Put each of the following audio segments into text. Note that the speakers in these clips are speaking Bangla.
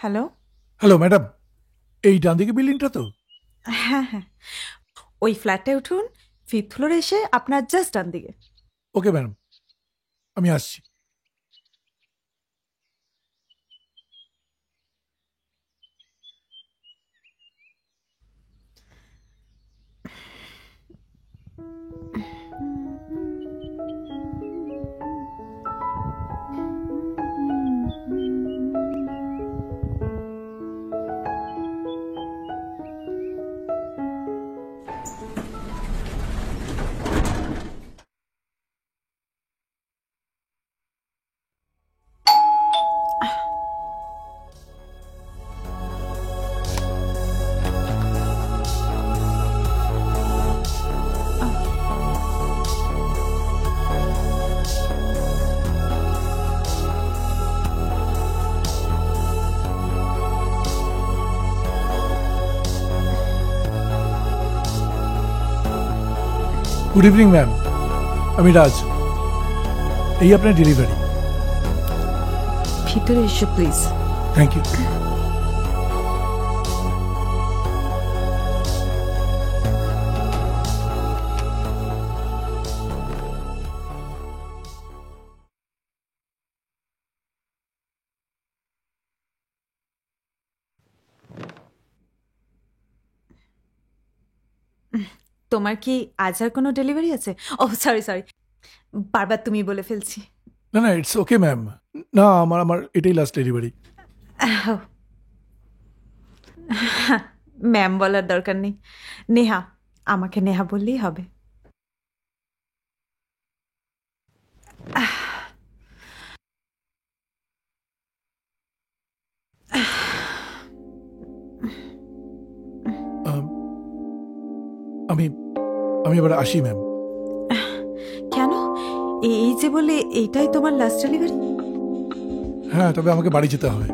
হ্যালো। হ্যালো ম্যাডাম, এই ডান দিকে বিল্ডিংটা তো? হ্যাঁ হ্যাঁ, ওই ফ্ল্যাটটায় উঠুন, ফিফথ ফ্লোরে এসে আপনার জাস্ট ডান দিকে। ওকে ম্যাডাম, আমি আসছি। গুড ইভিনিং ম্যাম, আমি রাজ। এই আপনার ডেলিভারি। ভিতরে এসো প্লিজ। Thank you. তোমার কি আজ আর কোনো ডেলিভারি আছে? ও সরি সরি, বারবার তুমি বলে ফেলছি। না না, ইটস ওকে ম্যাম। না, আমার আমার এটাই লাস্ট ডেলিভারি। ম্যাম বলার দরকার নেই, নেহা। আমাকে নেহা বললেই হবে। আমি আমি এবার আসি ম্যাম। কেন? এই যে বলে এইটাই তোমার লাস্ট ডেলিভারি? হ্যাঁ, তবে আমাকে বাড়ি যেতে হবে।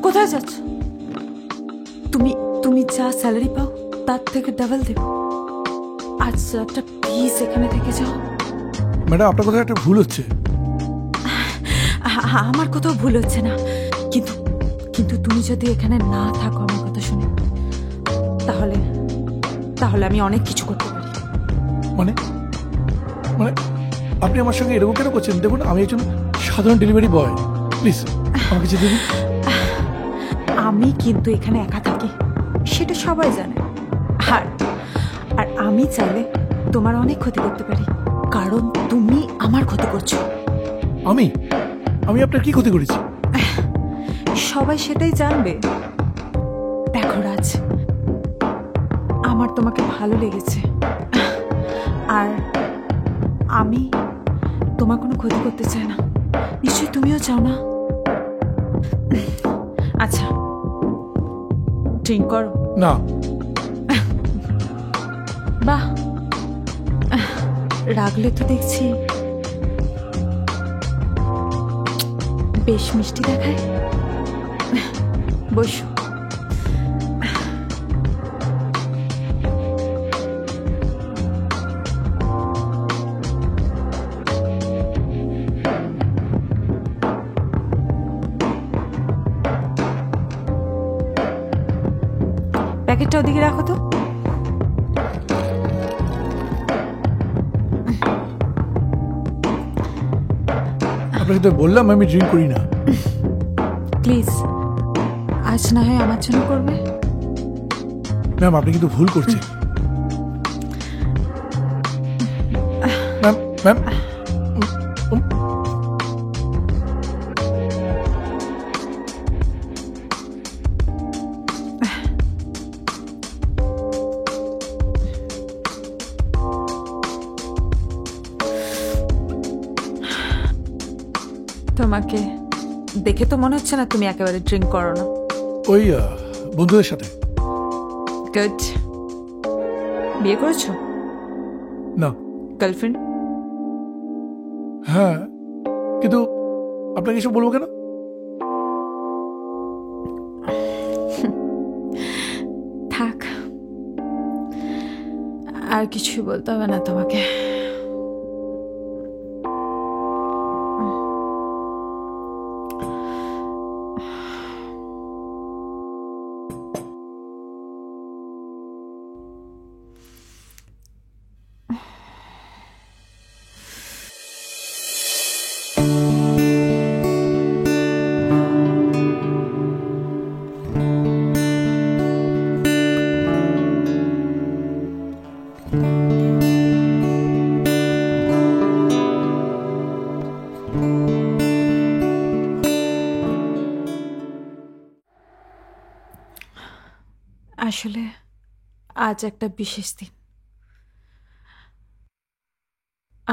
কোথায় যাচ্ছ? তুমি তুমি যা স্যালারি পাও তার থেকে ডাবল দেব। আজ রাতটা প্লিজ এখানে থেকে যাও। ম্যাডাম, আপনার কোথাও একটা ভুল হচ্ছে। আমার কোথাও ভুল হচ্ছে না, কিন্তু কিন্তু তুমি যদি এখানে না থাকো আমার কথা শুনে, তাহলে তাহলে আমি অনেক কিছু করতে পারি। মানে মানে আপনি আমার সঙ্গে এরকম কেন করছেন? দেখুন, আমি একজন সাধারণ ডেলিভারি বয়। প্লিজ আমাকে যেতে দিন। আমি কিন্তু এখানে একা থাকি, সেটা সবাই জানে। আর আর আমি চাইলে তোমার অনেক ক্ষতি করতে পারি, কারণ তুমি আমার ক্ষতি করছো। আমি আমি আপনার কি ক্ষতি করেছি? সবাই সেটাই জানবে। দেখো রাজ, আমার তোমাকে ভালো লেগেছে, আর আমি তোমার কোনো ক্ষতি করতে চাই না। নিশ্চয়ই তুমিও চাও না? আচ্ছা, ড্রিঙ্ক করো। না। বাহ, রাগলে তো দেখছি বেশ মিষ্টি দেখায়। বসো। প্যাকেটটা ওদিকে রাখো তো। আপনাকে তো বললাম আমি ড্রিঙ্ক করি না। প্লিজ, আজ না হয় আমার জন্য করবে। ম্যাম, আপনি কিন্তু ভুল করছেন। ম্যাম ম্যাম তোমাকে দেখে তো মনে হচ্ছে না তুমি একেবারে ড্রিঙ্ক করো না। ওই বন্ধুদের সাথে। গুড। বিয়ে করেছো? না। গার্লফ্রেন্ড? হ্যাঁ, কিন্তু আপনাকে এসব বলবো কেন? থাক, আর কিছুই বলতে হবে না তোমাকে। আসলে আজ একটা বিশেষ দিন।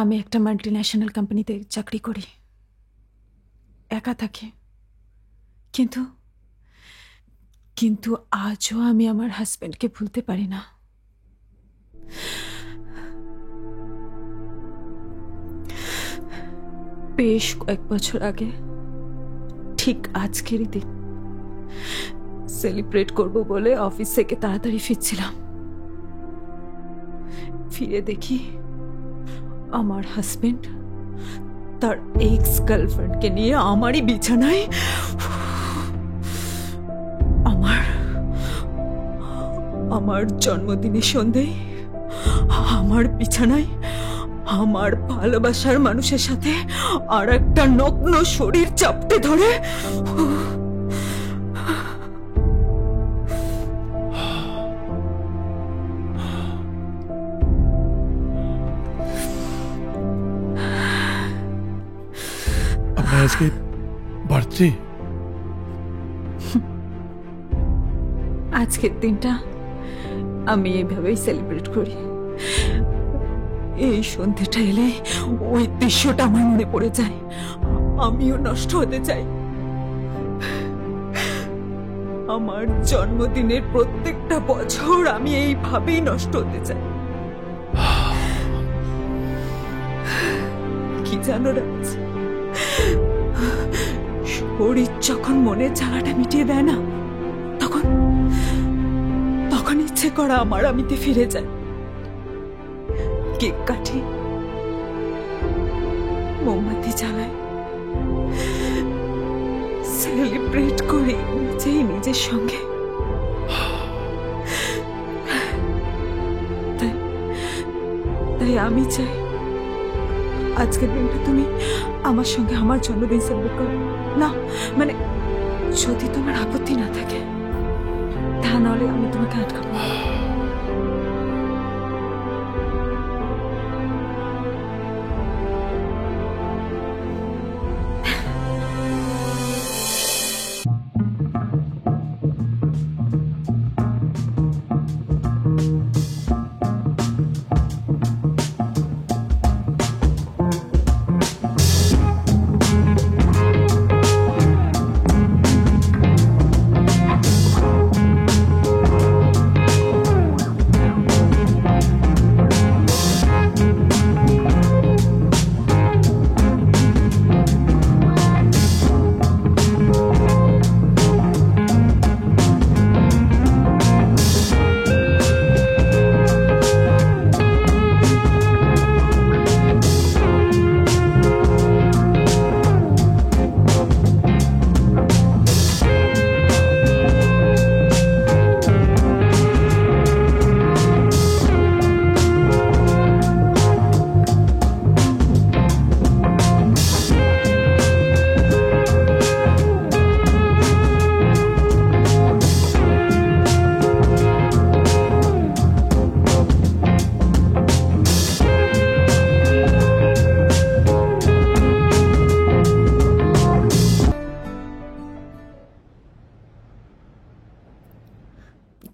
আমি একটা মাল্টিন্যাশনাল কোম্পানিতে চাকরি করি, একা থাকি, কিন্তু কিন্তু আজও আমি আমার হাজবেন্ডকে ভুলতে পারি না। বেশ কয়েক বছর আগে ঠিক আজকেরই দিন সেলিব্রেট করব বলে অফিস থেকে তাড়াতাড়ি ফিরছিলাম। ফিরে দেখি আমার হাজবেন্ড তার এক্স গার্লফ্রেন্ডকে নিয়ে আমারই বিছানায় আমার জন্মদিনের সন্ধ্যায় আমার বিছানায় আমার ভালোবাসার মানুষের সাথে আর একটা নগ্ন শরীর চাপতে ধরে আপনার আজকে বার্থডে? আজকের দিনটা আমি এইভাবেই সেলিব্রেট করি। এই সন্ধ্যেটা এলে ওই দৃশ্যটা আমার মনে পড়ে যায়, আমিও নষ্ট হতে চাই। আমার জন্মদিনের প্রত্যেকটা বছর আমি এইভাবেই নষ্ট হতে চাই। কি জানো রাজ, শরীর যখন মনের জ্বালাটা মিটিয়ে দেয় না, তখন ইচ্ছে করা আমার আমিতে ফিরে যায়। কেক কাটি, মোমবাতি জ্বালাই, সেলিব্রেট করি নিজের সঙ্গে। তাই আমি চাই আজকের দিনটা তুমি আমার সঙ্গে আমার জন্মদিন সেলিব্রেট করো না, মানে যদি তোমার আপত্তি না থাকে, তা নাহলে আমি তোমাকে আটকাবো।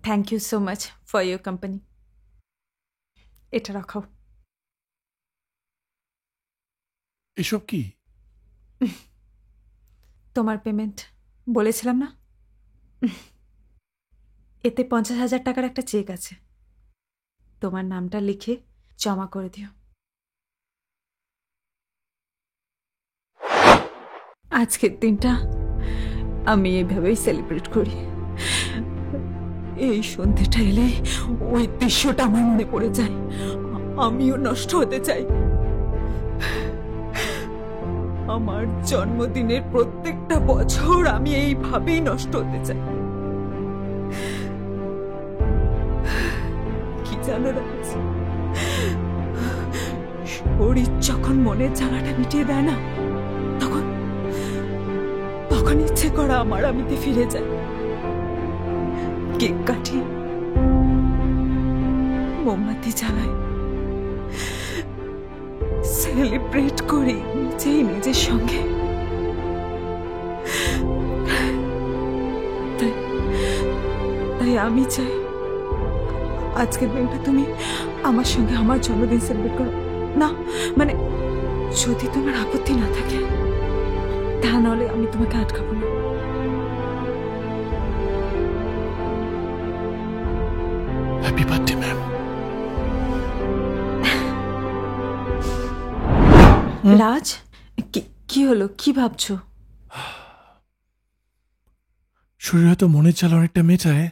Thank you so much for your company. এটা রাখাও। এসব কি? তোমার পেমেন্ট বলেছিলাম না, এতে 50,000 টাকার একটা চেক আছে, তোমার নামটা লিখে জমা করে দিও। আজকের দিনটা আমি এইভাবেই সেলিব্রেট করি। এই সন্ধ্যেটা এলে ওই দৃশ্যটা আমার মনে পড়ে যায়, আমিও নষ্ট হতে চাই। আমার জন্মদিনের প্রত্যেকটা বছর আমি এইভাবেই নষ্ট হতে চাই। কি জানো রাজ, শরীর যখন মনের জ্বালাটা মিটিয়ে দেয় না, তখন ইচ্ছে করা আমার আমিতে ফিরে যায়। কেক কাটি, মোমবাতি জ্বালাই, সেলিব্রেট করি নিজের সঙ্গে। তাই আমি চাই আজকের দিনটা তুমি আমার সঙ্গে আমার জন্মদিন সেলিব্রেট করো না, মানে যদি তোমার আপত্তি না থাকে, তা নাহলে আমি তোমাকে আটকাবো না। Happy birthday ma'am. রাজ, কি হলো, কি ভাবছো? শরীর হয়তো মনের চাল অনেকটা মেটায়,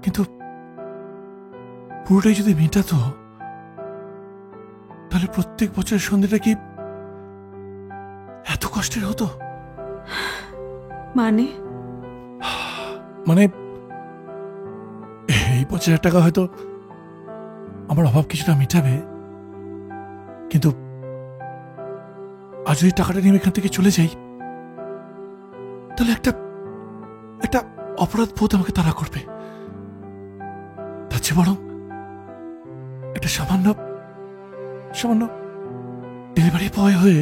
কিন্তু পুরোটাই যদি মেটাতো, তাহলে প্রত্যেক বছরের সন্ধ্যেটা কি এত কষ্টের হতো? মানে মানে এই 25,000 টাকা হয়তো আমার অভাব কিছুটা মেটাবে, কিন্তু আজ ওই টাকাটা নিয়ে এখান থেকে চলে যাই, তাহলে একটা অপরাধ বোধ আমাকে তাড়া করবে। তার চেয়ে বরং একটা সামান্য ডেলিভারি বয় হয়ে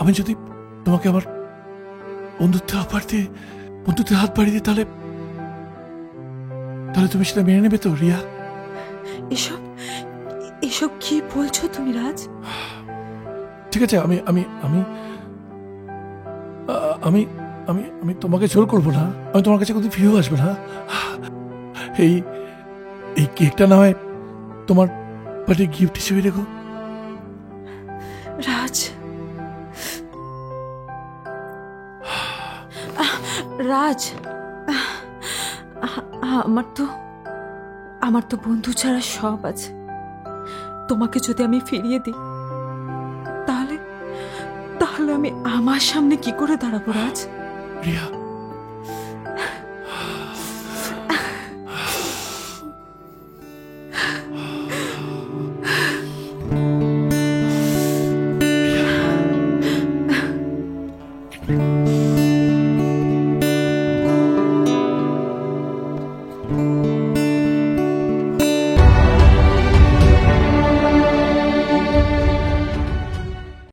আমি যদি তোমাকে আমার বন্ধুত্বের হাত বাড়িয়ে দিই, তাহলে তুমি সেটা মেনে নেবে তো, রিয়া? এসব কি বলছো তুমি রাজ? ঠিক আছে, আমি আমি আমি আমি আমি আমি তোমাকে জোর করবো না, আমি তোমার কাছে কোনোদিন ফিরেও আসবে না। এই কেকটা না হয় তোমার বার্থডে গিফট হিসেবে রেখো। রাজ, রাজ, আমার তো বন্ধু ছাড়া সব আছে। তোমাকে যদি আমি ফিরিয়ে দিই, তাহলে আমি আমার সামনে কি করে দাঁড়াবো রাজ? রিয়া, রাজ,